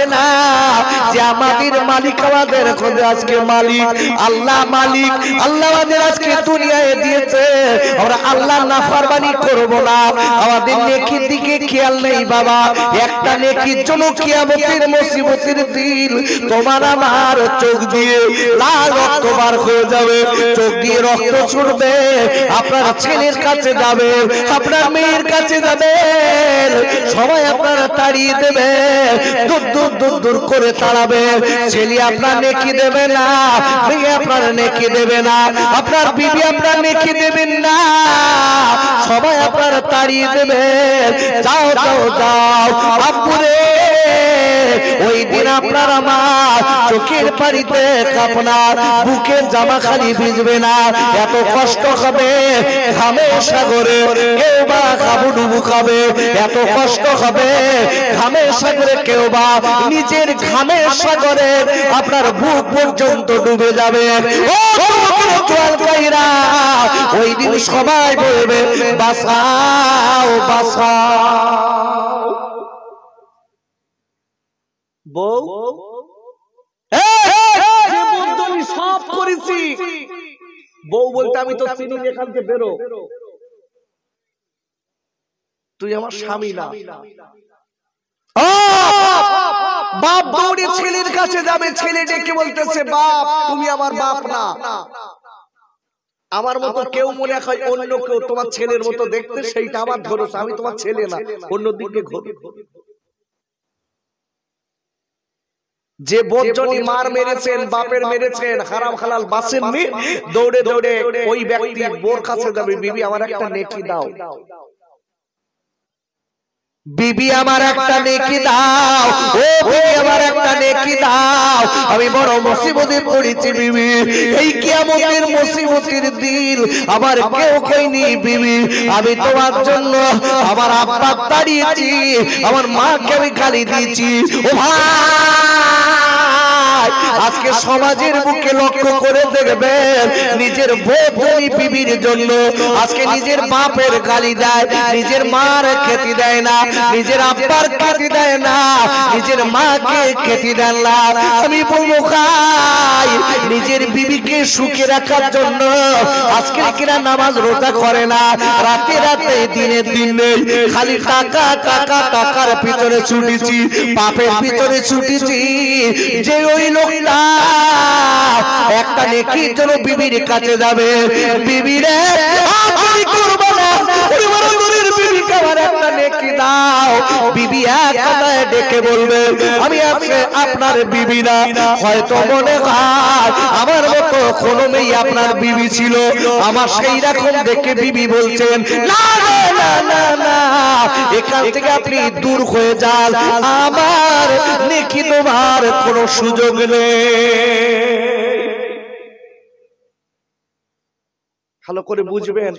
না যে আমাদের মালিক আমাদের খোদা আজকে মালিক আল্লাহ মালিক আল্লাহ আমাদের আজকে দুনিয়ায় দিয়েছে আমরা আল্লাহর নাফরমানি করব না আমাদের নেকির দিকে খেয়াল নেই বাবা একটা নেকির জন্য কিয়ামতের মুসিবতের দিন তোমার আমার চোখ দিয়ে লাল রক্ত বার হয়ে যাবে চোখ দিয়ে রক্ত ছুটবে আপনার ছেলের কাছে যাবে আপনার মেয়ের কাছে যাবে সবাই আপনারা তাড়িয়ে দেবে দূর দূর দূর দূর করে তাড়াবে ছেলে আপনার নেকি দেবে না মেয়ে আপনার নেকি দেবে না আপনার বিবি আপনার নেকি দেবেন না সবাই আপনারা তাড়িয়ে দেবে যাও যাও যাও আব্বুরে ওই দিন আপনার আমার চোখের পানিতে আপনার বুকের জামা খালি ভিজবে না এত কষ্ট হবে ঘামের সাগরে কেউ বা হাবুডুবু খাবে এত কষ্ট হবে ঘামের সাগরে কেউ বা নিজের ঘামের সাগরে আপনার বুক পর্যন্ত ডুবে যাবে ওই দিন সবাই বলবে বাঁচাও বাঁচাও বউ সব করেছি বউ বলতে আমি তো চিনি এখান থেকে বেরো তুই আমার স্বামী না বাপ দৌড়ে ছেলের কাছে যাবে ছেলে ডেকে বলতেছে বাপ তুমি আমার বাপ না আমার মতো কেউ মনে হয় অন্য কেউ তোমার ছেলের মতো দেখতে সেইটা আমার ধরো আমি তোমার ছেলে না অন্যদিকে ঘুরে যে বজ্জনী মার মেরেছেন বাপের মেরেছেন হারাম হালাল বাসেননি দৌড়ে দৌড়ে ওই ব্যক্তি বোর কাছে যাবে বিবি আমার একটা নেকি দাও বিবি আমার একটা নেকি দাও ও বিবি আমার একটা নেকি দাও আমি বড় মুসিবতে পড়েছি বিবি এই কিয়ামতের মুসিবতের দিন আমার কেউ কইনি বিবি আমি তোমার জন্য আমার আব্বা দাঁড়িয়েছি আমার মাকে আমি গালি দিয়েছি ও ভাই আজকে সমাজের বুকে লক্ষ্য করে দেখবেন নিজের বউ বিবির জন্য আজকে নিজের বাপের গালি দেয় নিজের মার খেতে দেয় না নিজের আব্বার খেতে দেয় না নিজের মাকে খেতে দেন না আমি বলবো খাই নিজের বিবিকে সুখে রাখার জন্য আজকে কিনা নামাজ রোজা করে না রাতে রাতে দিনে দিনে খালি টাকা টাকা টাকার পিছনে ছুটেছি পাপের পিছনে ছুটেছি যে ওই লোকটা একটা নেকির জন্য বিবির কাছে যাবে বিবিরে আমি করব না বিবিকে আমার একটা নেকি দাও বিবি এক কথায় ডেকে বলবে আমি আজকে আপনার বিবি না হয়তো মনে হয় আমার মতো কোনো মেয়ে আপনার বিবি ছিল আমার সেই রকম দেখে বিবি বলছেন না না না না এখান থেকে আপনি দূর হয়ে যান আমার নেকি তোমার কোনো সুযোগ নেই ভালো করে বুঝবেন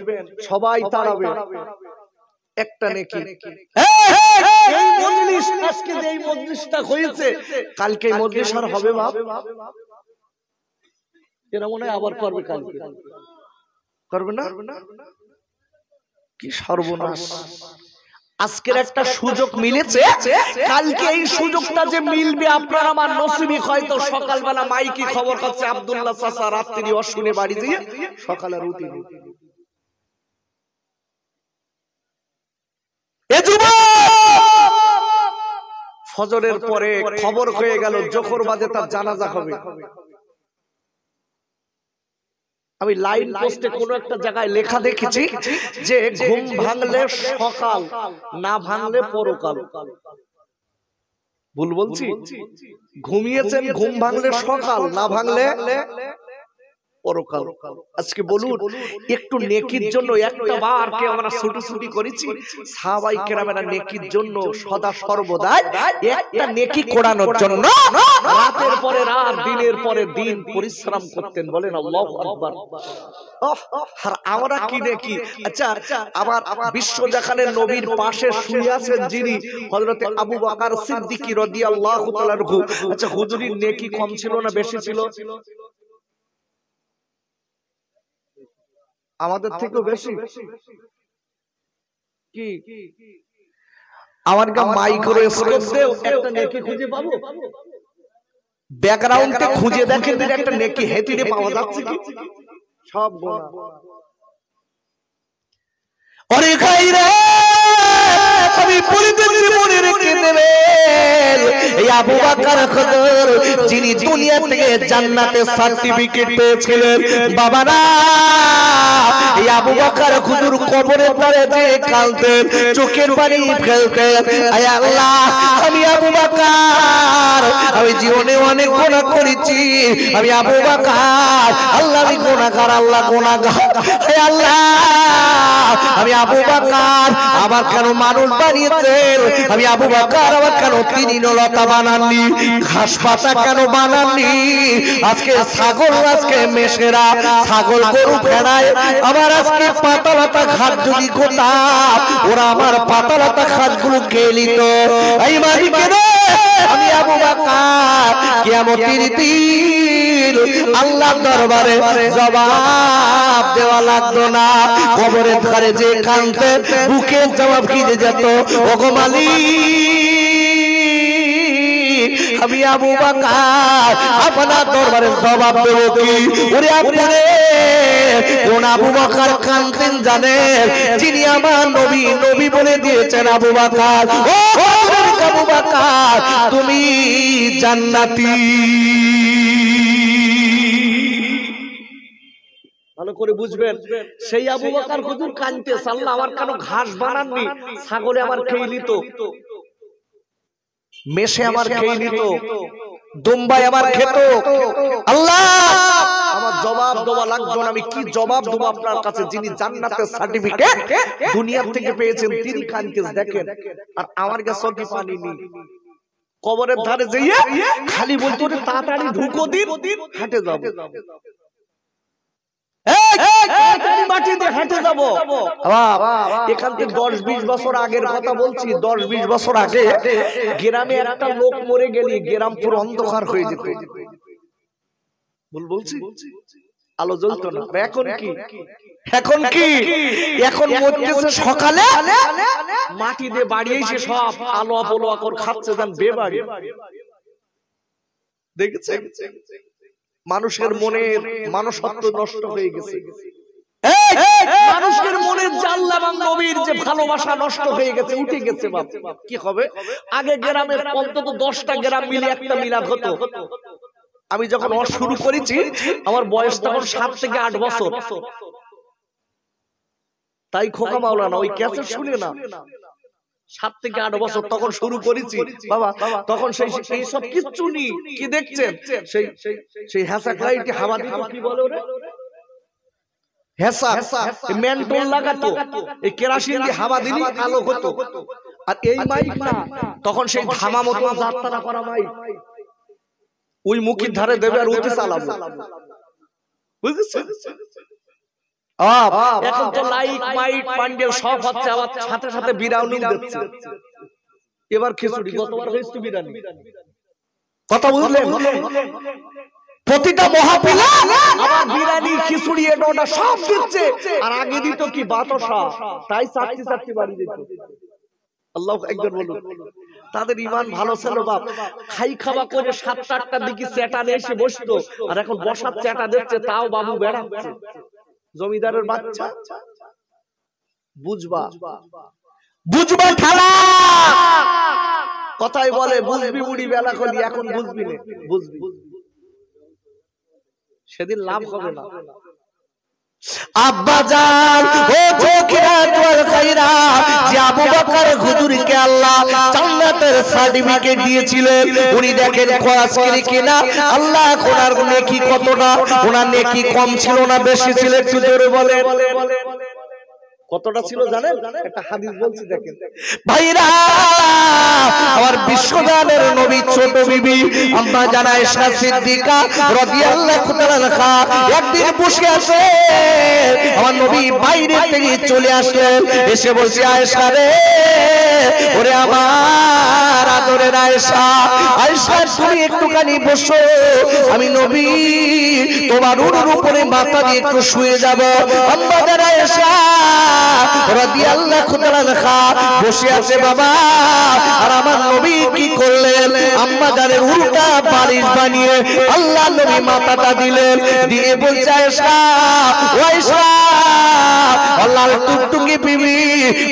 সবাই তাড়াবে একটা নেকি এই মজলিস আজকে যে এই মজলিসটা হয়েছে কালকে এই মজলিস আর হবে বাপ এরা মনে হয় আবার করবে কালকে করবে না কি সর্বনাশ আজকের একটা সুযোগ মিলেছে কালকে এই সুযোগটা যে মিলবে আপনার আমার নসিবি হয়তো সকালবেলা মাইকি খবর হচ্ছে আব্দুল্লাহ চাচা রাত্রি অশুনে বাড়ি দিয়ে সকালে রুটি ফজরের পরে খবর হয়ে গেল জোহর বাদে তার জানাজা হবে আমি লাইন পোস্টে কোন একটা জায়গায় লেখা দেখেছি যে ঘুম ভাঙলে সকাল না ভাঙলে পরকাল ভুল বলছি ঘুমিয়েছেন ঘুম ভাঙলে সকাল না ভাঙলে পরকাল আজকে বলুন একটু নেকির জন্য একটা বার কে আমরা ছুটি করেছি সাহাবাই কেরামেরা নেকির জন্য সদা সর্বদা একটা নেকি কোড়ানোর জন্য রাতের পরে রাত দিনের পরে দিন পরিশ্রম করতেন বলেন আল্লাহু আকবার আর আমরা কি নেকি আচ্ছা আবার বিশ্বজাহানের নবীর পাশে শুয়ে আছেন যিনি হযরতে আবু বকর সিদ্দিক রাদিয়াল্লাহু তাআলা আনহু আচ্ছা হুজুরের নেকি কম ছিল না বেশি ছিল আমাদের থেকেও বেশি কি আমার কা মাইক্রোস্কোপ দেও একটা নেকি খুঁজে পাবো? ব্যাকগ্রাউন্ডে খুঁজে দেখেন দিন একটা নেকি হেতিরে পাওয়া যাচ্ছে কি? সব গোনা। ওরে খাইরে আমি পরিবেশ মনে রেখে দেবে এই আবু বকর খুদর যিনি দুনিয়া থেকে জান্নাতের সার্টিফিকেট পেয়েছিলেন বাবারা, এই আবু বকর খুদর কবরের ধারে যে কাঁদতেন, চোখের পানি ফেলতেন, আয় আল্লাহ আমি আবু বকর আমি জীবনে অনেক গুনাহ করেছি, আমি আবু বকর আল্লাহ আমি গুনাহগার, আল্লাহ গুনাহগার, হে আল্লাহ আমি আবু বকর আমার কেন মানুষ বানিয়েছেন, আমি আবু বকর আমার কেন তৃণলতা বানাননি, ঘাস পাতা কেন বানাননি, আজকে ছাগল আজকে মেষেরা ছাগল গরু ভেড়ায় আমার আজকে পাতালতা ঘাস যদি কোথাও ওরা আমার পাতালতা ঘাসগুলো খেয়ে নিত, এই মালিকের আমি আবু বকর কিয়ামতের দিন আল্লাহর দরবারে জবাব দেওয়া লাগতো না, কবরের ধারে যে কাঁদতে বুকের জবাব খিদে যেত, ওগো মালিক আমি আবু বকর আপনার দরবারে জবাব দেব কি? ওরে আপনি কোন আবু বকর কাঁদতেন জানেন? যিনি আমার নবী নবী বলে দিয়েছেন আবু বকর, ও আবু বকর তুমি জান্নাতি। ভালো করে বুঝবেন, সেই আবু বকর হুজুর কাঁদতে আল্লাহ আমার কেন ঘাস বানাননি, ছাগলে আমার খেয়ে নিত, মেষে আমার খেয়ে নিত, দুম্বাই আমার খেত, আল্লাহ আমার জবাব দেওয়া লাগতো না, আমি কি জবাব দেবো আপনার কাছে যিনি জান্নাতের সার্টিফিকেট দুনিয়া থেকে পেয়েছেন, তিনি কাঁদতে দেখেন আর আমার কাছে কি পানি নেই। কবরের ধারে যেয়ে খালি বলতো তাড়াতাড়ি ঢুকো দিন হেঁটে যাবো, এখান থেকে 10-20 বছর আগের কথা বলছি, 10-20 বছর আগে গ্রামে একটা লোক মরে গেলে গ্রাম পুরো অন্ধকার হয়ে যেত, বলছি আলো জ্বলতো না। এখন কি এখন কি এখন মরতেছে সকালে মাটি দিয়ে বাড়ি এসে সব আলো আলো আকর খাচ্ছে, যান বেবাড়ি দেখেছেন? মানুষের মনের মানসত্ব নষ্ট হয়ে গেছে, মানুষের মনের জাল্লা এবং নবীর যে ভালোবাসা নষ্ট হয়ে গেছে, উঠে গেছে। বাপ কি হবে? আগে গ্রামে অন্তত 10টা গ্রাম মিলে একটা মিলাদ হতো। আমি যখন শুরু করেছি আমার বয়স তখন 7 থেকে 8 বছর, তাই খোকা মাওলানা ওই ক্যাসেট শুনে না, 7 থেকে 8 বছর তখন শুরু করেছি বাবা, তখন সেই সব কিচ্ছু নেই। কি দেখছেন? সেই হ্যাসাক লাইটে হাওয়া দিত, কি বলে ওরে হ্যাসাক, মেন্টল লাগাতো, এই কেরোসিন দিয়ে হাওয়া দিলি আলো হতো। আর এই মাইক না, তখন সেই ধামা মতো যাত্রা করা মাইক, ওই মুখের ধারে দেবে আর ওতে চালাবো, বুঝেছেন? এখন তো লাইট মাইক প্যান্ডেল সব হচ্ছে, আবার সাথে সাথে বিরানি দিচ্ছে। এবার খিচুড়ি, গতবার হয়েছে বিরানি, কথা বুঝলেন? প্রতিটা মহাপিলা আবার বিরানি খিচুড়ি এটা ওটা সব দিচ্ছে, আর আগে দিত কি বাতাসা, তাই চারটি চারটি বাড়ি দিত। আল্লাহু আকবার বলুন। তাদের ঈমান ভালো ছিল বাপ, খাই খাওয়া করে 7-8টার দিকে চেটা নিয়ে এসে বসতো, আর এখন বসার চেটা দিচ্ছে তাও বাবু বেড়াচ্ছে। জমিদারের বাচ্চা, বুঝবা বুঝবা ঠালা কথাই বলে, বুঝবি বুড়ি বেলা করলি, এখন বুঝবি না, বুঝবি সেদিন লাভ হবে না। আব্বাজান ও চোখেরাত ওয়াল খায়রা, যে আবু বকর হুজুরকে আল্লাহ জান্নাতের সার্টিফিকেট দিয়েছিলেন, উনি দেখেন খরচ করে কিনা আল্লাহ ওনার নেকি কতটা, ওনার নেকি কম ছিল না বেশি ছিল? একটু জোরে বলেন কতটা ছিল জানেন? একটা হাদিস বলছি দেখেন ভাইরা, আমার বিশ্বজানের নবী ছোট বিবি আম্মা জান আয়েশা সিদ্দিকা রাদিয়াল্লাহু তাআলা আনহা একদিন বসে আছে, আমার নবী বাইরে থেকে চলে আসলেন, এসে বলছে আয়েশা রে, ওরে আমার আদরের আয়েশা, আয়েশা তুমি একটুখানি বসো, আমি নবী তোমার উরুর উপরে মাথা দিয়ে একটু শুয়ে যাব। আম্মা জান আয়েশা রাদিয়াল্লাহু তাআলা আনহা বসে আছে বাবা, আর আমার নবী কি করলেন, আম্মা জানের উল্টা বালিশ বানিয়ে আল্লাহ নবী মাথাটা দিলেন, দিয়ে বলছে আয়েশা, আয়েশা আল্লাহর টুকটুকি বিবি,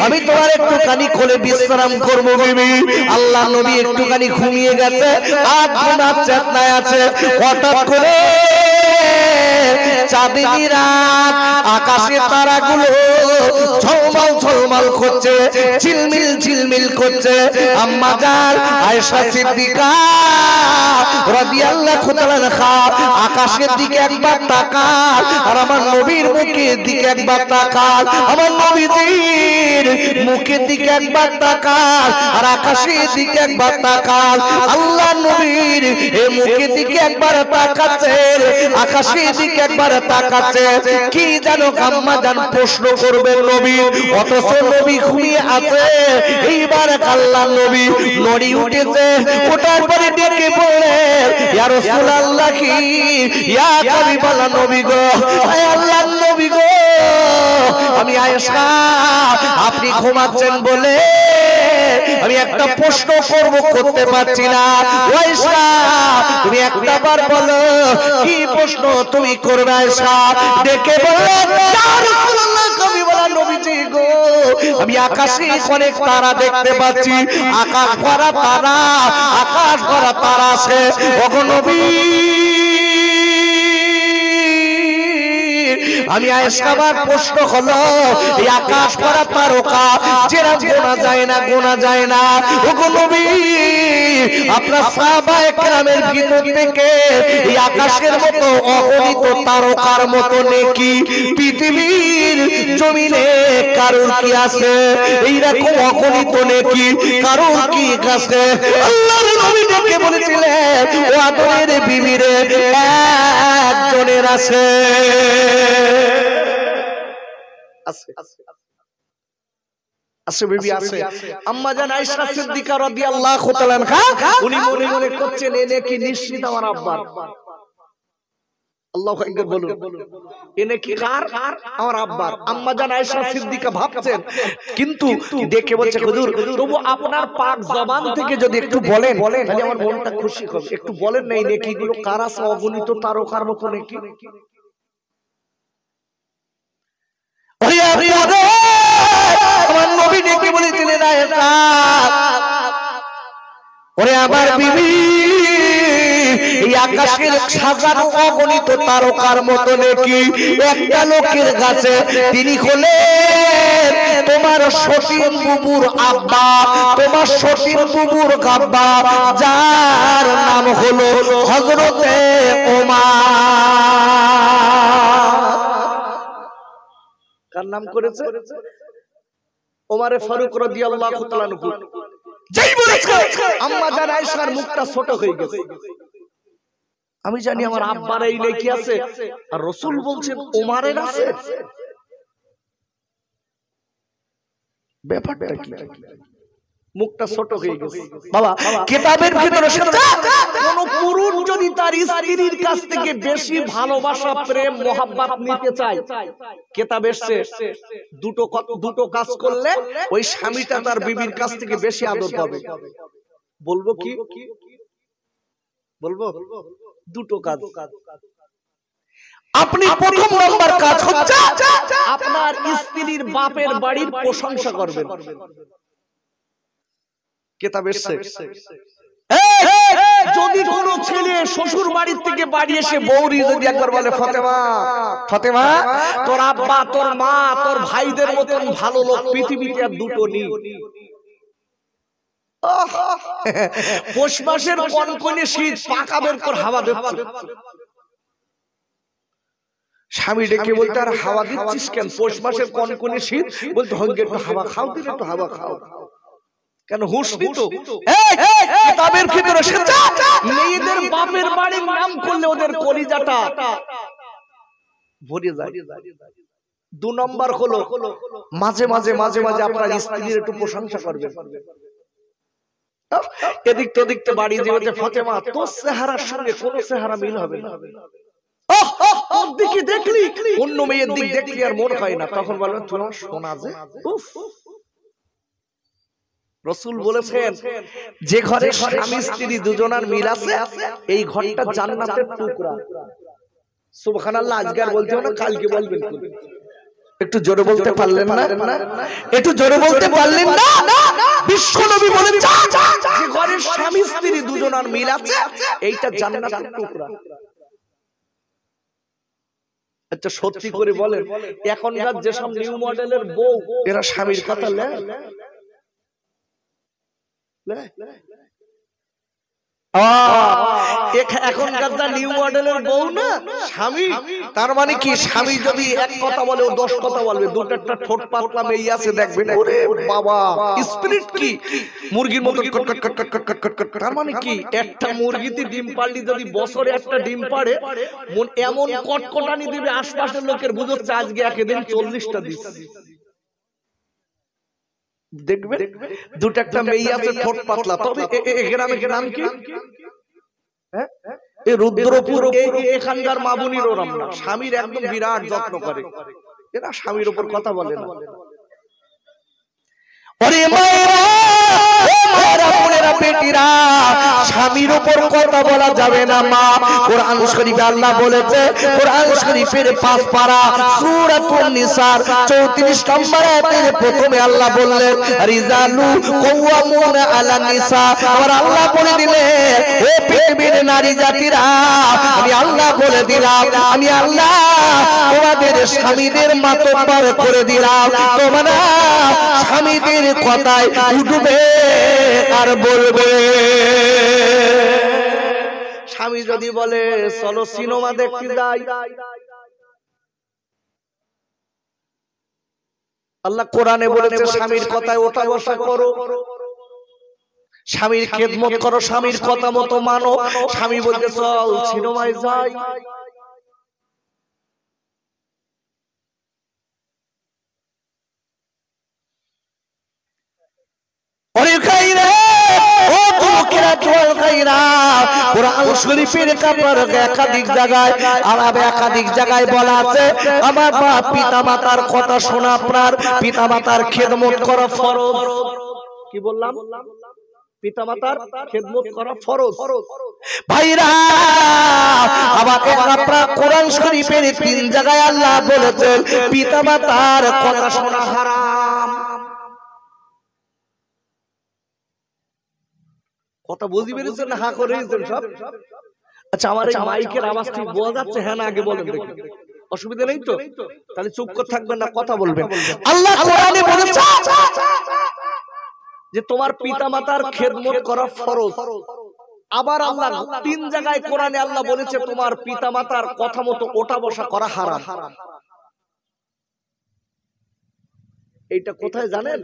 আমি তোমার একটুখানি কোলে বিশ্রাম করবো বিবি। আল্লাহ নবী একটুখানি ঘুমিয়ে গেছে, আর ঘুমার চেতনায় আছে। হঠাৎ করে চাঁদনি রাত, আকাশে তারাগুলো ঝলমল ঝলমল করছে, ঝিলমিল ঝিলমিল করছে। আম্মা জান আয়েশা সিদ্দিকা রাদিয়াল্লাহু তাআলা আনহা আকাশের দিকে একবার তাকান, আর আমার নবীর মুখের দিকে একবার তাকান, আমার নবীজির মুখের দিকে একবার তাকান, আর আকাশের দিকে একবার তাকান। আল্লাহ নবীর এই মুখের দিকে একবার তাকাচ্ছে, আকাশের দিকে একবার তাকাচ্ছে। কি জানো আম্মা জান প্রশ্ন করবেন নবী, অথচ নবী ঘুমিয়ে আছে। এইবার আল্লাহ নবী নড়ি উঠেছে, ওঠার পরে ডেকে বললেন, ইয়া রাসূলুল্লাহ, কি ইয়া হাবিবাল্লাহ নবী গো, হে আল্লাহর নবী গো, আমি আয়েশা, আপনি ঘুমাচ্ছেন বলে আমি একটা প্রশ্ন করতে পারছি না। আয়েশা তুমি একটা বার বলো, কি প্রশ্ন তুমি করবে? আয়েশা ডেকে বললেন, ইয়া রাসূলুল্লাহ, হাবিবাল্লাহ নবীজি গো, আমি আকাশে অনেক তারা দেখতে পাচ্ছি, আকাশ ভরা তারা, আকাশ ভরা তারা আছে। ওগো নবী, আমি আয়েশাবার প্রশ্ন হলো, এই আকাশ ভরা তারকা যেটা গোনা যায় না, গোনা যায় না। ওগো নবী, আপনার সাহাবায়ে কেরামের ভিতর থেকে এই আকাশের মতো অগণিত তারকার মতো নেকি পৃথিবীর জমিনে কারোর কি আছে? এইরকম অগণিত নেকি কারোর কি আছে? আল্লাহর নবী ডেকে বলেছিলেন, ও আদরের বিবিরে, একজনের আছে। আছে বিবি আছে। আম্মা জান আয়েশা সিদ্দিকা রাদিয়াল্লাহু তাআলা আনহা উনি মনে মনে করছেন, এনে কি নিশ্চিত আমার আব্বার। আল্লাহু আকবার বলুন, এনে কি কার? আমার আব্বার। আম্মা জান আয়েশা সিদ্দিকা ভাবছেন, কিন্তু দেখে বলছে, হুজুর তবু আপনার পাক জবান থেকে যদি একটু বলেন তাহলে আমার মনটা খুশি হবে। একটু বলেন না, এই নেকিগুলো কার আছে? অগণিত তারকার মতো নেকি। আমার নবী ডেকে বলেছিলেন, ওরে আমার বিবি, এই আকাশের সাজানো অগণিত তারকার মতো নাকি একটা লোকের কাছে, তিনি হলেন তোমার সতীন বুবুর আব্বা, তোমার সতীন বুবুর আব্বা, যার নাম হলো হযরতে ওমর। কার নাম করেছে? ওমরে ফারুক রাদিয়াল্লাহু তাআলা আনহু। যেই বলেছে আম্মা জান আয়েশার মুখটা ছোট হয়ে গেছে। আমি জানি আমার আব্বার এই নেকি আছে, আর রাসূল বলছেন ওমরের আছে। ব্যাপারটা কি? মুখটা ছোট হয়ে গেছে। বাবা, কিতাবের ভিতরে কোন পুরুষ যদি তার স্ত্রীর কাছ থেকে বেশি ভালোবাসা, প্রেম, মোহাব্বত নিতে চায়, কিতাবে এসেছে দুটো কাজ করলে ওই স্বামীটা তার বিবির কাছ থেকে বেশি আদর পাবে। বলবো কি? বলবো দুটো কাজ। আপনি প্রথম নাম্বার কাজ হচ্ছে আপনার স্ত্রীর বাপের বাড়ির প্রশংসা করবেন। কিতাবে এসেছে, যদি কোন ছেলে শ্বশুর বাড়ির থেকে বাড়ি এসে বউরি যদি একবার বলে, ফাতেমা ফাতেমা, তোর আব্বা, তোর মা, তোর ভাইদের মতন ভালো লোক পৃথিবীতে আর দুটো নেই। পৌষ মাসের কনকনে শীত, পাকা বের পর হাওয়া দিচ্ছে। স্বামী ডেকে বলতে, আর হাওয়া দিচ্ছিস কেন? পৌষ মাসের কনকনে শীত। বলতে, হঙ্গে একটু হাওয়া খাও, দিলে একটু হাওয়া খাও। কেন হুঁশ নিত? কিতাবের ভিতরে মেয়েদের বাপের বাড়ির নাম করলে ওদের কলিজাটা ভরে যায়। দু নম্বর হলো মাঝে মাঝে আপনার স্ত্রীর একটু প্রশংসা করবেন। এদিক তো দেখতে বাড়ি যেতে ফাতেমা তোর চেহারার সঙ্গে কোন চেহারা মিল হবে না, দিকে দেখলি অন্য মেয়ের দিক দেখলি আর মন হয় না, তখন বলবেন তোমার সোনা যে। রাসূল বলেছেন যে ঘরে স্বামী স্ত্রী দুজনার মিল আছে এই ঘরটা জান্নাতের টুকরা। সুবহানাল্লাহ। আজকে আর বলতে হবে না, কালকে বলবেন। একটু জোরে বলতে পারলেন না? একটু জোরে বলতে পারলেন না? বিশ্বনবী বলেন যে ঘরে স্বামী স্ত্রী দুজনার মিল আছে এইটা জান্নাতের টুকরা। আচ্ছা সত্যি করে বলেন, এখনকার যেসব নিউ মডেলের বউ এরা স্বামীর কথা লে? এখনকার যা নিউ মডেলের বউ না স্বামী, তার মানে কি স্বামী যদি এক কথা বলে ও 10 কথা বলবে। দুটো একটা ঠোঁট পাতলা মেয়ে আছে দেখবেন, ওরে বাবা স্পিরিট কি মুরগির মতো কট কট কট কট কট কট কট। তার মানে কি একটা মুরগিতে ডিম পারলি যদি বছরে একটা ডিম পারে এমন কটকটানি দিবে আশপাশের লোকের বুঝচ্ছে আজকে একদিন 40টা দিচ্ছে। দেখবে দুটো একটা মেয়ে আছে ঠোঁট পাতলা, তবে গ্রামের নাম কি? রুদ্রপুর। এখানকার মা বোনির ওরম না, স্বামীর একদম বিরাট যত্ন করে, এরা স্বামীর উপর কথা বলে না। স্বামীর উপর কথা বলা যাবে না মা। কোরআন শরীফে আল্লাহ বলেছে, কোরআন শরীফের 5 পারা সূরাতুন নিসার 34 নম্বর আয়াতের প্রথমে আল্লাহ বললেন রিজালু কওয়ামুনা আলা নিসা। আর আল্লাহ বলে দিলেন ও পৃথিবীর নারী জাতিরা, আমি আল্লাহ বলে দিলাম, আমি আল্লাহ তোমাদের স্বামীদের মাতব্বর করে দিলাম। তোমরা স্বামীদের কথায় উঠবে আর বলবে। স্বামী যদি বলে চলো সিনেমা দেখতে যাই, আল্লাহ কোরআনে বলেছে স্বামীর কথায় ওঠা বসা করো, স্বামীর খেদমত করো, স্বামীর কথা মতো মানো। স্বামী বলতে চল সিনেমায় যাই, একাধিক জায়গায় বলা আছে আমার বাপ পিতা মাতার কথা শোনা আপনার পিতা মাতার খেদমত করা ফরজ। কি বললাম? পিতামাতার খেদমত করা ফরজ। ভাইরা আবার আপনারা কোরআন শরীফের 3 জায়গায় আল্লাহ বলেছেন পিতামাতার কথা শোনা হারাম। কথা বুঝি পেরেছেন না? হা করে দিয়েছেন সব। আচ্ছা আমার এই মাইকের আওয়াজ ঠিক বোঝা যাচ্ছে? হ্যাঁ না আগে বলেন দেখি, অসুবিধা নেই তো? তাহলে চুপ করে থাকবেন না, কথা বলবেন। আল্লাহ কোরআনে বলেছে যে তোমার পিতামাতার খেদমত করা ফরজ। আবার আল্লাহ 3 জায়গায় কোরআনে আল্লাহ বলেছে তোমার পিতামাতার কথা মতো ওঠা বসা করা হারাম। এইটা কোথায় জানেন?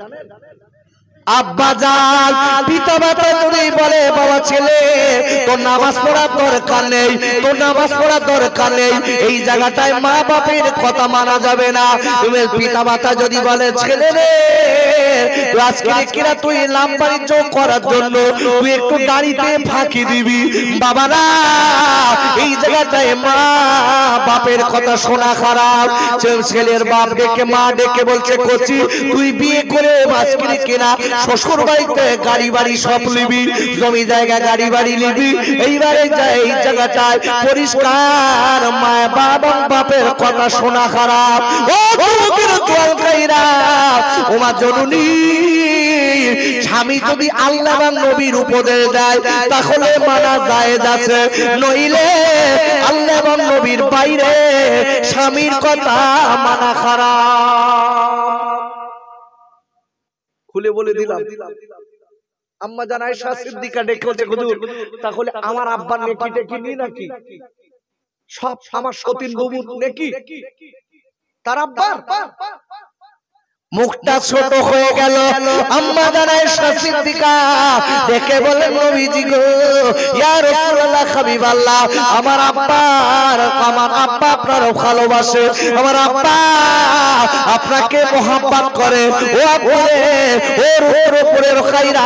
আব্বা জান পিতামাতা যদি বলে বাবা ছেলে তোর নামাজ পড়ার দরকার নেই, তোর নামাজ পড়ার দরকার নেই, এই জায়গাটায় মা বাপের কথা মানা যাবে না। তুমি পিতামাতা যদি বলে ছেলে রে আজকে কিরা তুই লাম্বারিচ করার জন্য তুই একটু দাড়িতে ফাঁকি দিবি, বাবা না এই জায়গাটায় মা বাপের কথা শোনা খারাপ। ছেলের বাপ ডেকে মা ডেকে বলছে কচি তুই বিয়ে করে আজকে কিনা শ্বশুর বাড়িতে গাড়ি বাড়ি সব নিবি, জমি জায়গা গাড়ি বাড়ি নিবি, এইবারে এই জায়গাটায় পরিষ্কার মা বাবা বাপের কথা শোনা খারাপ। ও ওমা জননী স্বামী যদি আল্লাহ বা নবীর উপদেশ দেয় তাহলে মানা জায়েজ আছে, নইলে আল্লাহ বা নবীর বাইরে স্বামীর কথা মানা খারাপ। খুলে বলে দিলাম। আম্মা জান আয়েশা সিদ্দিকা ডেকে বলছে হুজুর তাহলে আমার আব্বার নেকি টেকি নি নাকি? সব আমার সতীন বাবুর নেকি তার আব্বার? মুখটা ছোট হয়ে গেল। আম্মা জানা আয়েশা সিদ্দিকা দেখে বলেন নবীজি গো, ইয়া রাসূলুল্লাহ হাবিবাল্লাহ, আমার আব্বা আপনার ভালোবাসে, আমার আব্বা আপনাকে মহব্বত করে। ও আপনি ওর উপরের খাইরা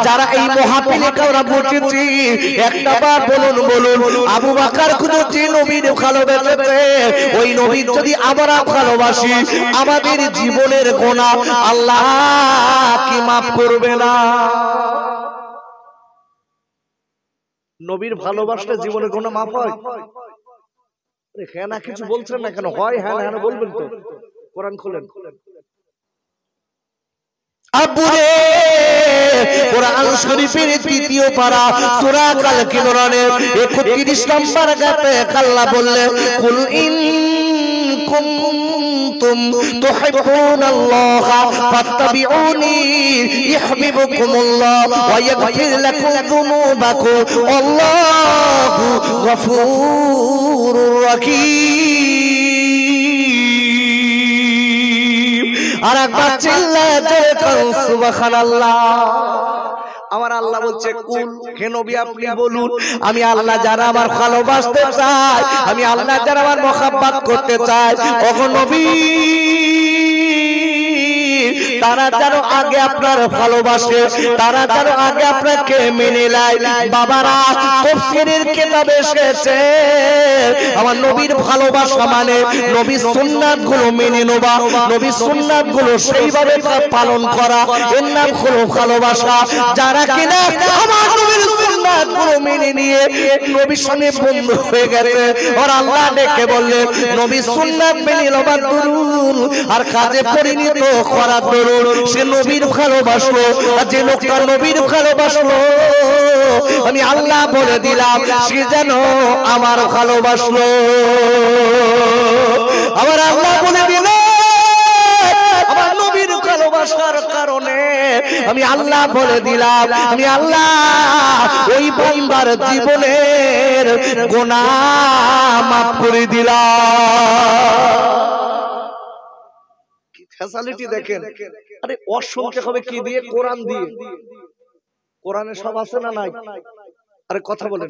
যারা এই মহাপিলে কারা বসেছি, একটা বার বলুন আবু বকর খুঁজে নবীর ভালোবেসেছে, ওই নবী যদি আমরা ভালোবাসি, আমাদের জীবনের গুনাহ আল্লাহ কি মাফ করবে না? নবীর ভালোবাসলে জীবনের গুনাহ মাফ হয়? হ্যাঁ না কিছু বলছেন না কেন? হয় হ্যাঁ না বলবেন তো। কোরআন খোলেন। আব্বুরে কোরআন শরীফের তৃতীয় পারা সূরা আল কিমরানের 31 নম্বর আয়াতে আল্লাহ বললেন, কুল ইন কুনতুম তুহিব্বুনাল্লাহা ফাত্তাবিউনি ইউহিব্বুকুমুল্লাহ ওয়া ইয়াগফির লাকুম যুনুবাকুম আল্লাহু গফুরুর রাহিম। আর একবার চিল্লাতে সুবহানাল্লাহ। আমার আল্লাহ বলছে, কুল, হে নবী আপনি বলুন, আমি আল্লাহ যারা আমার ভালোবাসতে চাই, আমি আল্লাহ যারা আমার মহব্বত করতে চাই, ওগো নবী তারা যেন আগে আপনার ভালোবাসে, তারা যেন আগে আপনাকে মেনে নেয়। বাবারা, তাফসীরের কিতাবে এসেছে আমার নবীর ভালোবাসা মানে নবীর সুন্নাতগুলো মেনে নেওয়া, নবীর সুন্নাতগুলো সেইভাবে পালন করা, এর নাম হলো ভালোবাসা। যারা কিনা আমার নবীর সুন্নাতগুলো মেনে নিয়ে নবীর সঙ্গে বন্ধু হয়ে গেছে, আর আল্লাহ ডেকে বললেন নবীর সুন্নাত মেনে নেওয়া দরুন আর কাজে পরিণত করা দরুন। সে নবীর ভালোবাসলো, আর যে লোকটা নবীর ভালোবাসলো আমি আল্লাহ বলে দিলাম সে যেন আমার ভালোবাসলো। আমার আল্লাহ বলে দিল আমার নবীর ভালোবাসার কারণে আমি আল্লাহ বলে দিলাম আমি আল্লাহ ওই বান্দার জীবনের গুনাহ মাফ করে দিলাম। ফ্যাসিলিটি দেখেন। আরে অসংখ্য হবে কি দিয়ে? কোরআন দিয়ে। কোরআনে সব আছে না নাই? আরে কথা বলেন,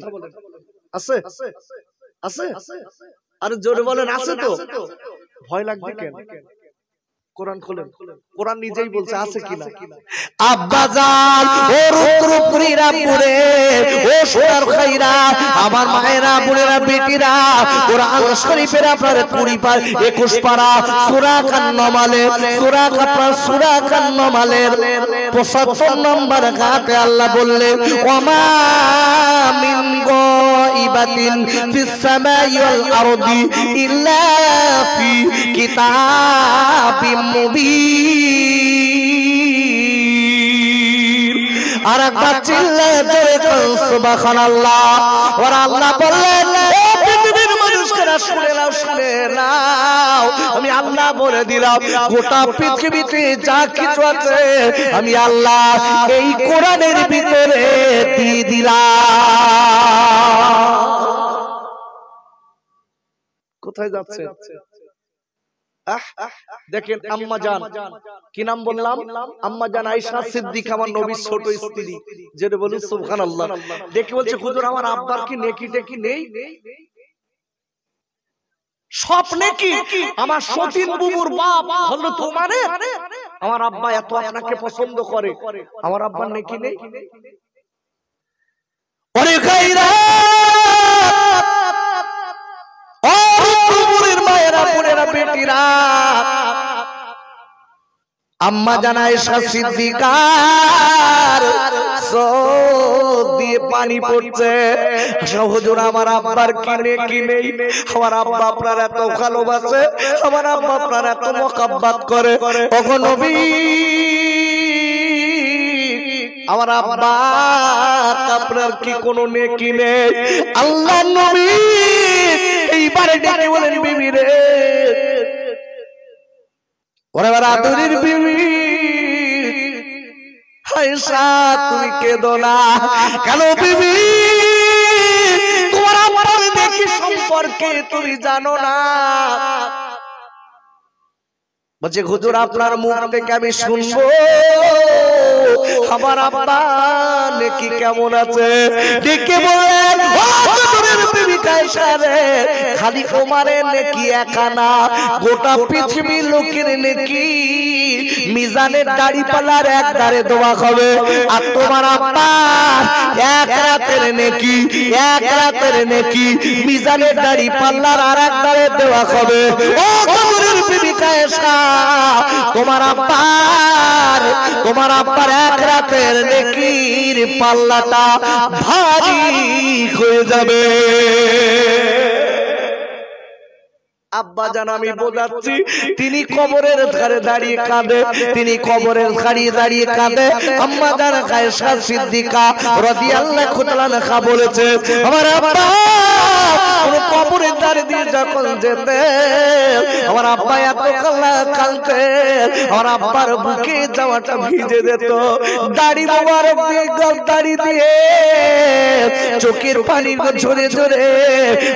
আছে আছে? আরে জোরে বলেন আছে তো? ভয় লাগবে কেন? কোরআন খোলেন, কোরআন নিজেই বলছে আছে কিনা। আব্বাজান ও রুদ্রপুরীরা পুরে ও সোনার খাইরা আমার মায়েরা বোনেরা বেটিরা, কোরআন শরীফের আপনার 21 পারা সূরা কান্নামালে সূরা 75 নম্বর আয়াতে আল্লাহ বললেন, ওয়ামা মিন গাইবাতিন ফিস সামাই ওয়াল আরদি ইল্লা ফি কিতাবিম মুবিন। আর একবার চিল্লাতে সুবহানাল্লাহ। আর আল্লাহ বললেন, ও পৃথিবীর মানুষেরা শুনে নাও, আমি আল্লাহ বলে দিলাম গোটা পৃথিবীতে যা কিছু আছে আমি আল্লাহ এই কোরআনের ভিতরে দিয়ে দিলাম। কোথায় যাচ্ছে? দেখেন আম্মা জান, কি নাম বললাম? আম্মা জান আয়েশা সিদ্দিকা, আমার নবীর ছোট স্ত্রী। যেটা বলুন সুবহানাল্লাহ। দেখে বলছে, হুজুর আমার আব্বার কি নেকি টেকি নেই? সব নেকি আমার সতীন বুবুর বাপ হলো তোমারে। আমার আব্বা এত আপনাকে পছন্দ করে, আমার আব্বার নেকি নেই? ওরে গায়রা আম্মা জান আয়েশা সিদ্দিকার চোখ দিয়ে পানি পড়ছে। হুজুর আমার আব্বার কি নেই? আমার আব্বা আপনার এত ভালোবাসে, আমার আব্বা আপনার এত মহব্বত করে, ওগো নবী আমার আব্বা আপনার কি কোনো নেকি নেই? আল্লাহ নবী এইবারে ডেকে বলেন, বিবি রে, ওরে আদরের বিবি আয়েশা তুমি কেঁদো না কেন? বিবি তোমার আব্বার নেকি সম্পর্কে তুমি জানো না? বলছে হুজুর আপনার মুখ থেকে আমি শুনবো আমার আব্বা নেকি কেমন আছে। ডেকে বললেন ও হুজুরের প্রেমিকা আয়েশা রে, খালি ওমরের নেকি একা না, গোটা পৃথিবীর লোকের নেকি মিজানের দাড়িপাল্লার এক ধারে দেওয়া হবে, আর তোমার আব্বা এক রাতের নেকি, এক রাতের নেকি মিজানের দাড়িপাল্লার আর এক ধারে দেওয়া হবে। ও হুজুরের প্রেমিকা আয়েশা, তোমার আব্বার এক রাতের নেকির পাল্লাটা ভারী হয়ে যাবে। আব্বা জান আমি বোঝাচ্ছি, তিনি কবরের ধারে দাঁড়িয়ে কাঁদে, তিনি কবরের ধারে দাঁড়িয়ে কাঁদে। আম্মা জান আয়েশা সিদ্দিকা রাদিয়াল্লাহু তাআলা আনহা বলেছে আমার আব্বা কবরের ধারে দিয়ে যখন যেতে আমার আব্বা এত কাঁদতে, আমার আব্বার বুকে জামাটা ভিজে যেত, দাড়ি মোবারক দিয়ে দাড়ি দিয়ে চোখের পানি ঝরে ঝরে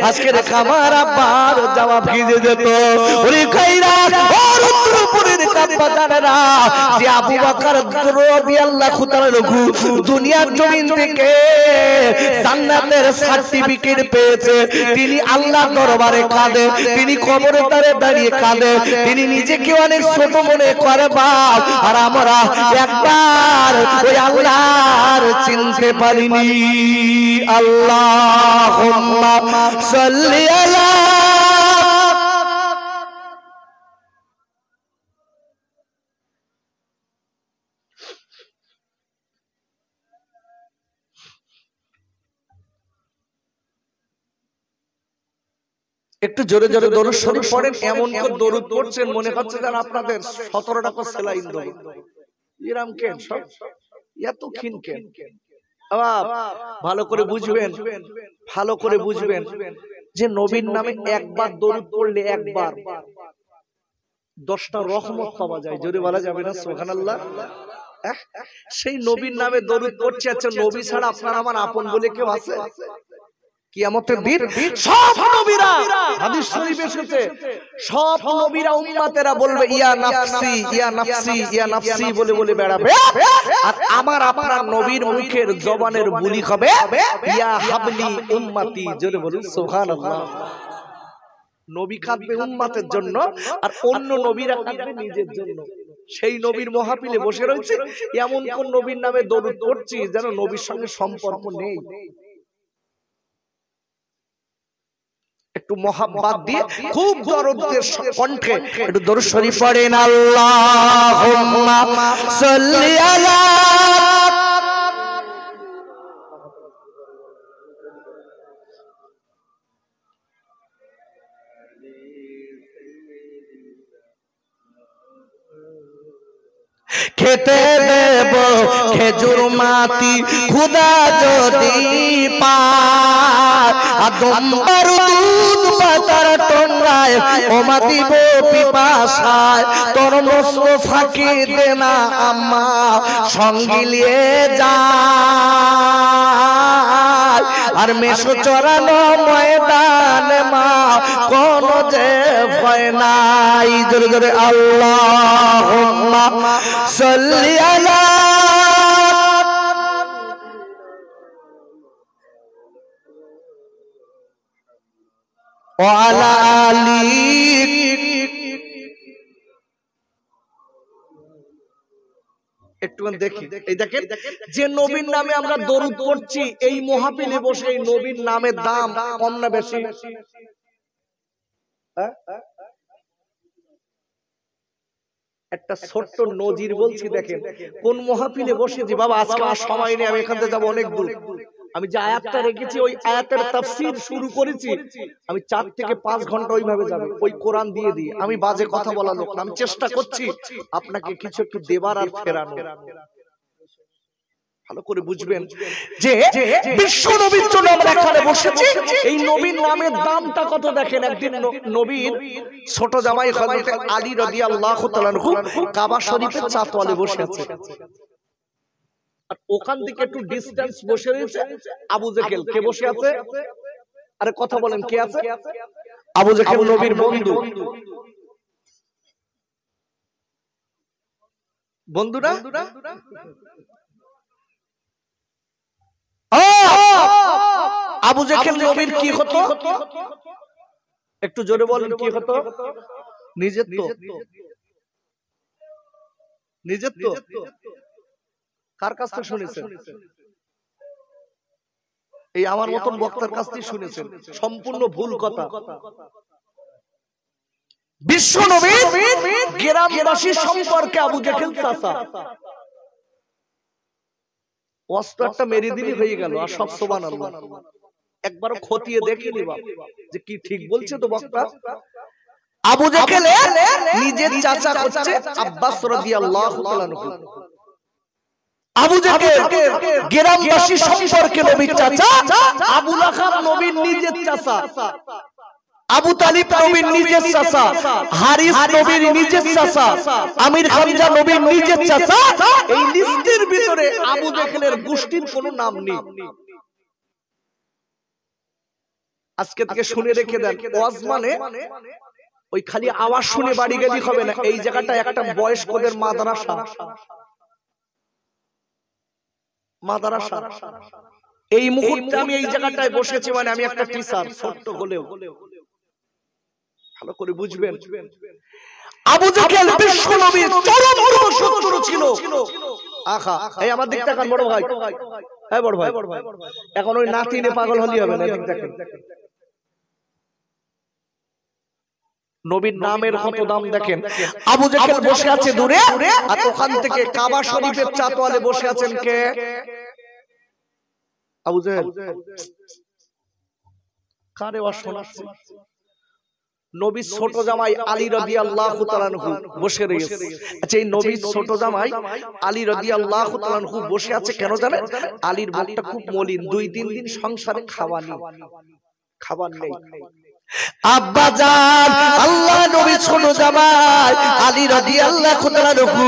আজকের আমার আব্বার জামা ভিজে যেত। ওরে খাইরা ওর উপরের কাব্বা জানেরা যে আবু বকর রাদিয়াল্লাহু তাআলা আনহু দুনিয়ার জমিন থেকে জান্নাতের সার্টিফিকেট পেয়েছে, তিনি আল্লাহর দরবারে কাঁদে, তিনি কবরের ধারে দাঁড়িয়ে কাঁদে, তিনি নিজেকে অনেক ছোট মনে করে বাপ, আর আমরা একবার ওই আল্লাহর চিনতে পারিনি। আল্লাহুম্মা সাল্লি আলা একটু জোরে জোরে দরুদ শরীফ পড়েন, এমন করে দরুদ পড়ছেন মনে হচ্ছে যেন আপনাদের 17 টাকা সেলাইন দেব। ইরাম কেন সব এত ক্ষীণ কেন? ভালো করে বুঝবেন, ভালো করে বুঝবেন যে নবীর নামে একবার দরুদ পড়লে একবার 10টা রহমত পাওয়া যায়। জোরে বলা যাবে না সুবহানাল্লাহ? সেই নবীর নামে দরুদ পড়ছে, আচ্ছা নবী ছাড়া আপনার আমার আপন বলে কেউ আছে? কিয়ামতের দিন সব নবীরা, হাদিস শরীফে এসেছে, সব নবীরা উম্মতেরা বলবে ইয়া নাফসি ইয়া নাফসি ইয়া নাফসি বলে বলে বেড়াবে, আর আমার আপনার নবীর মুখের জবানের বুলি হবে ইয়া হাবলি উম্মতি। জোরে বলুন সুবহানাল্লাহ। নবী কাঁদবে উম্মতের জন্য, আর অন্য নবীরা কাঁদবে নিজের জন্য। সেই নবীর মহাপিলে বসে রয়েছে, এমন কোন নবীর নামে দরুদ পড়ছি যেন নবীর সঙ্গে সম্পর্ক নেই। একটু মোহাব্বত দিয়ে খুব দরদের কণ্ঠে একটু দরুদ শরীফ পড়েন। আল্লাহুম্মা সাল্লি আলা খেতে দেব খেজুর মাটি খুদা যদি পায়, আদম বারুদ পাতার টঙ্গায় ওমা দিব পিপাসায়, তোর মুস্তাফাকে দে না আম্মা সঙ্গিলিয়ে যায়, আর মেশো চড়ানো ময়দান মা কোন যে ভয় নাই। জোরে জোরে আল্লাহুম্মা সাল্লি আলা ওয়া আলা আলি। একটু দেখি, এই দেখেন যে নবীর নামে আমরা দরুদ পড়ছি, এই মাহফিলে বসে এই নবীর নামের দাম কম না বেশি? একটা ছোট্ট নজির বলছি, দেখেন কোন মাহফিলে বসেছি বাবা। আজকে আমার সময় নেই, আমি এখান থেকে যাবো অনেক দূর। আমি যে আয়াতটা রেখেছি ওই আয়াতের তাফসীর শুরু করেছি, আমি 4 থেকে 5 ঘন্টা ওইভাবে যাবে, ওই কোরআন দিয়ে দিয়ে। আমি বাজে কথা বলা লোক না, আমি চেষ্টা করছি আপনাকে কিছু একটু দেবার আর ফেরানো। ভালো করে বুঝবেন যে বিশ্ব নবীর জন্য আমরা এখানে বসেছি, এই নবীর নামের দামটা কত দেখেন। একদিন নবীর ছোট জামাই হযরত আলী রাদিয়াল্লাহু তাআলা আনহু কাবা শরীফের চাতওয়ালে বসে আছে, আর ওখান থেকে একটু ডিসটেন্স বসে রয়েছে আবু জেহেল। কে বসে আছে? আরে কথা বলেন, কে আছে? আবু জেহেল নবীর বন্ধু। বন্ধুরা আবু জেহেল নবীর কি হতো একটু জোরে বলেন কি হতো নিজের তো কার কাছ থেকে শুনেছেন এই আমার মতন বক্তার কাছ থেকে শুনেছেন সম্পূর্ণ ভুল কথা বিশ্ব নবীর গ্রামবাসী সম্পর্কে আবু জেহেল চাচা অস্ত্র একটা মেরে দিলি হয়ে গেল আর সব সুবহানাল্লাহ একবার খতিয়ে দেখিনি বাপ যে কি ঠিক বলছে তো বক্তা আবু জেহেল নিজের চাচা হচ্ছে আব্বাস রাদিয়াল্লাহু তাআলা আনহু আবু জেহেল গ্রামবাসী সম্পর্কে নবীর চাচা আবু লাহাব নবীর নিজের চাচা আবু তালিব নবীর নিজের চাচা হারিস নবীর নিজের চাচা আমির হামজা নবীর নিজের চাচা এই লিস্টের ভিতরে আবু জেহেলের গোষ্ঠীর কোনো নাম নেই আজকে থেকে শুনে রেখে দেন ওয়াজ মানে ওই খালি আওয়াজ শুনে বাড়ি গেলেই হবে না এই জায়গাটা একটা বয়স্কদের মাদ্রাসা এই মুহূর্তে আমি এই জায়গাটায় বসেছি মানে আমি একটা টিচার ছোট্ট হলেও ভালো করে বুঝবেন আবু জেহেল বিশ্ব নবীর চরম শত্রু ছিল আখা এই আমার দিক তাকান বড় ভাই এই বড় ভাই এখন ওই নাতিনে পাগল হলি হবে না দিক দেখেন নবীর নামের কত দাম দেখেন আবু জেহেল বসে আছে দূরে আর ওখান থেকে কাবা শরীফের চাতওয়ালে বসে আছেন কে আবু জেহেল কারে ওয়াজ শোনাচ্ছে নবীর ছোট জামাই আলী রাদিয়াল্লাহু তাআলা আনহু বসে রয়েছে আচ্ছা এই নবীর ছোট জামাই আলী রাদিয়াল্লাহু তাআলা আনহু বসে আছে কেন জানেন আলীর মুখটা খুব মলিন 2-3 দিন সংসারে খাবার নেই আব্বা জান আল্লাহ নবীর ছোট জামাই আলী রাদিয়াল্লাহু তাআলা আনহু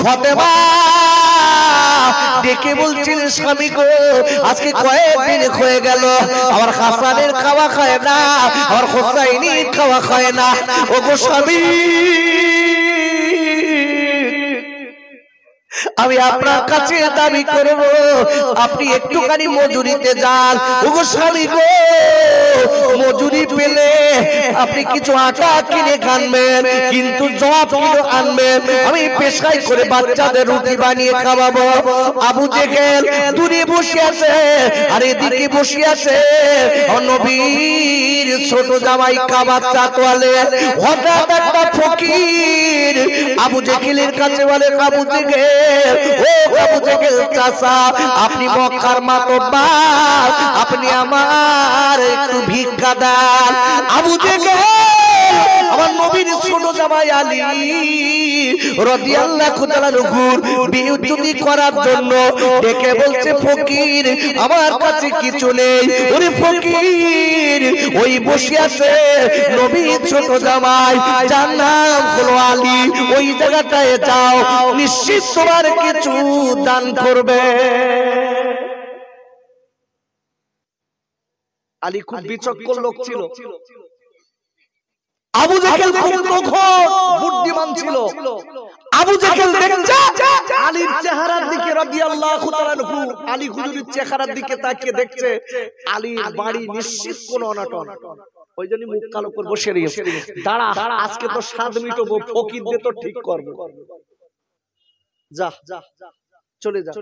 ফাতেমা ডেকে বলছেন স্বামী গো আজকে কয়েকদিন হয়ে গেল আমার হাসানের খাওয়া খায় না আমার হোসাইনির খাওয়া খায় না ও গো স্বামী আমি আপনার কাছে দাবি করব আপনি একটুখানি মজুরিতে যান ওগো স্বামী গো মজুরি পেলে আপনি কিছু আটা কিনে খাবেন কিন্তু জব কিলো আনবেন আমি পেশাই করে বাচ্চাদের রুটি বানিয়ে খাওয়াবো আবু জেহেল দূরে বসে আছে আর এদিকে বসে আছে নবীর ছোট জামাই কাবার চাতওয়ালে হঠাৎ একটা ফকির আবু জেহেলের কাছে বলে আবু জেহেল ও আবু জেহেল চাচা আপনি মক্কার মাতব্বার আপনি আমার একটু ভিক্ষা দেন আবু জেহেল আমার নবীর ছোট জামাই আলী রাদিয়াল্লাহু তাআলা আনহুর বিউটি করার জন্য ডেকে বলছে ফকির আমার কাছে কিছু নেই ওরে ফকির ওই বসে আছে নবীর ছোট জামাই যার নাম হলো আলী ওই জায়গাটায় যাও নিশ্চিত তোমার কিছু দান করবে আলী খুব বিচক্ষণ লোক ছিল আবু জেহেল খুব বুদ্ধিমান ছিল আবু জেহেল দেখছে আলীর চেহারার দিকে রাদিয়াল্লাহু তাআলা আনহু আলী হুজুরের চেহারার দিকে তাকিয়ে দেখছে আলীর বাড়ি নিশ্চিত কোন অনটন ওইজন্য মুখ কালো করে বসে রয়েছে দাঁড়া আজকে তো স্বাদ মিটাবো ফকিরদের তো ঠিক করব যা চলে যা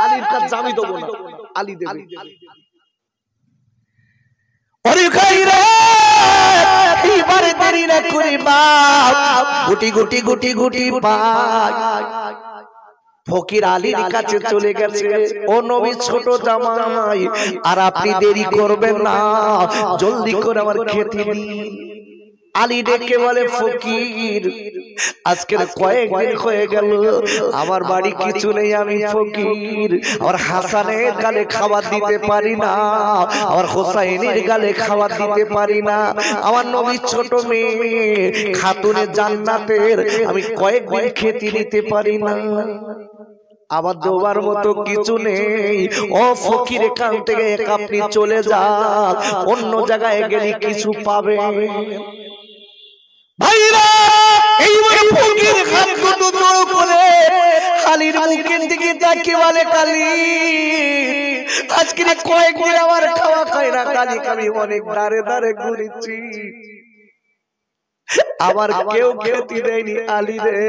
আলীর কাছে জামি দেব না আলী দেবে ওরে খাইরে এইবারে দেরি না করে বাপ গুটি গুটি গুটি গুটি পায় ফকির আলীর কাছে চলে গেছে ও নবী ছোট জামাই আর আপনি দেরি করবেন না জলদি করে আমার খেতে দিন আলী ডেকে বলে ফকির আজকের কয়েকদিন হয়ে গেল আমার বাড়ি কিছু নেই আমি ফকির আমার হাসানের গালে খাবার দিতে পারি না আমার হোসাইনের গালে খাবার দিতে পারি না আমার নবীর ছোট মেয়ে খাতুনে জান্নাতের আমি কয়েকদিন খেতে দিতে পারি না আবার দেওয়ার মতো কিছু নেই ও ফকির এখান থেকে আপনি চলে যান অন্য জায়গায় গেলে কিছু পাবে ভাইরা এইবার ফকির হাত দুটো জোড় করে আলীর মুখের দিকে তাকিয়ে বলে কালী আজকে কয়েকদিন আমার খাওয়া খায় না কালী আমি অনেক দাঁড়ে দাঁড়ে ঘুরেছি আমার কেউ খেতে দেয়নি আলী রে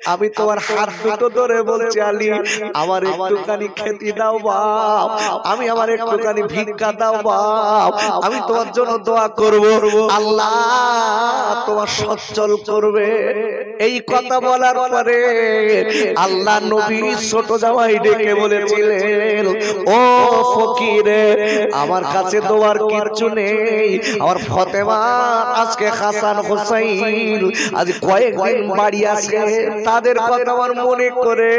আমি তোমার হাত দুটো ধরে বলছি আলী আমার একটুখানি খেতে দাও বাপ আমি আমার একটুখানি ভিক্ষা দাও বাপ আমি তোমার জন্য দোয়া করব আল্লাহ তোমার সচ্ছল করবে এই কথা বলার পরে আল্লাহ নবী ছোট জামাই ডেকে বলেছিলেন ও ফকিরে আমার কাছে দোয়ার কিছু নেই আমার ফাতেমা আজকে হাসান হুসাইন আজ কয়েকদিন বাড়ি আসে তাদের কথা আমার মনে করে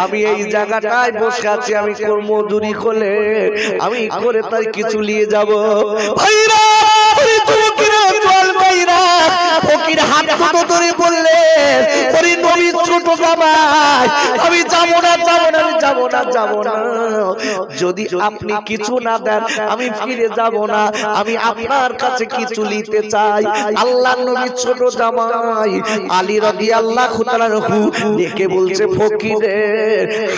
আমি এই জায়গাটায় বসে আছি আমি মজুরি করে আমি করে তাই কিছু নিয়ে যাব ভাইরা ফকির হাত দুটো ধরে বললেন ওরে নবীর ছোট জামাই আমি যাব না যাব না যদি আপনি কিছু না দেন আমি ফিরে যাব না আমি আপনার কাছে কিছু নিতে চাই আল্লাহর নবীর ছোট জামাই আলী রাদিয়াল্লাহু তাআলা ডেকে বলছে ফকিরে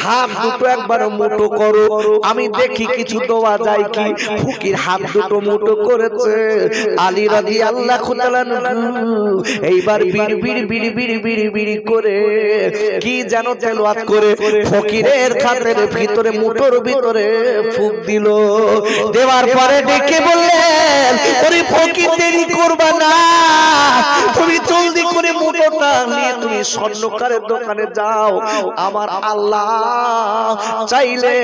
হাত দুটো একবার মুঠো করো আমি দেখি কিছু দেওয়া যায় কি ফকির হাত দুটো মুঠো করেছে আলী রাদিয়াল্লাহু তাআলা এইবার বিড় বিড় বিড় বিড় বিড় বিড় করে কি যেন তেলাওয়াত করে ফকিরের খাতের ভিতরে মুঠোর ভিতরে ফুঁক দিল দেওয়ার পরে ডেকে বললেন ওরে ফকির দেরি করবা না তুমি জলদি করে মুঠোটা নিয়ে তুমি স্বর্ণকারের দোকানে যাও আমার আল্লাহ চাইলে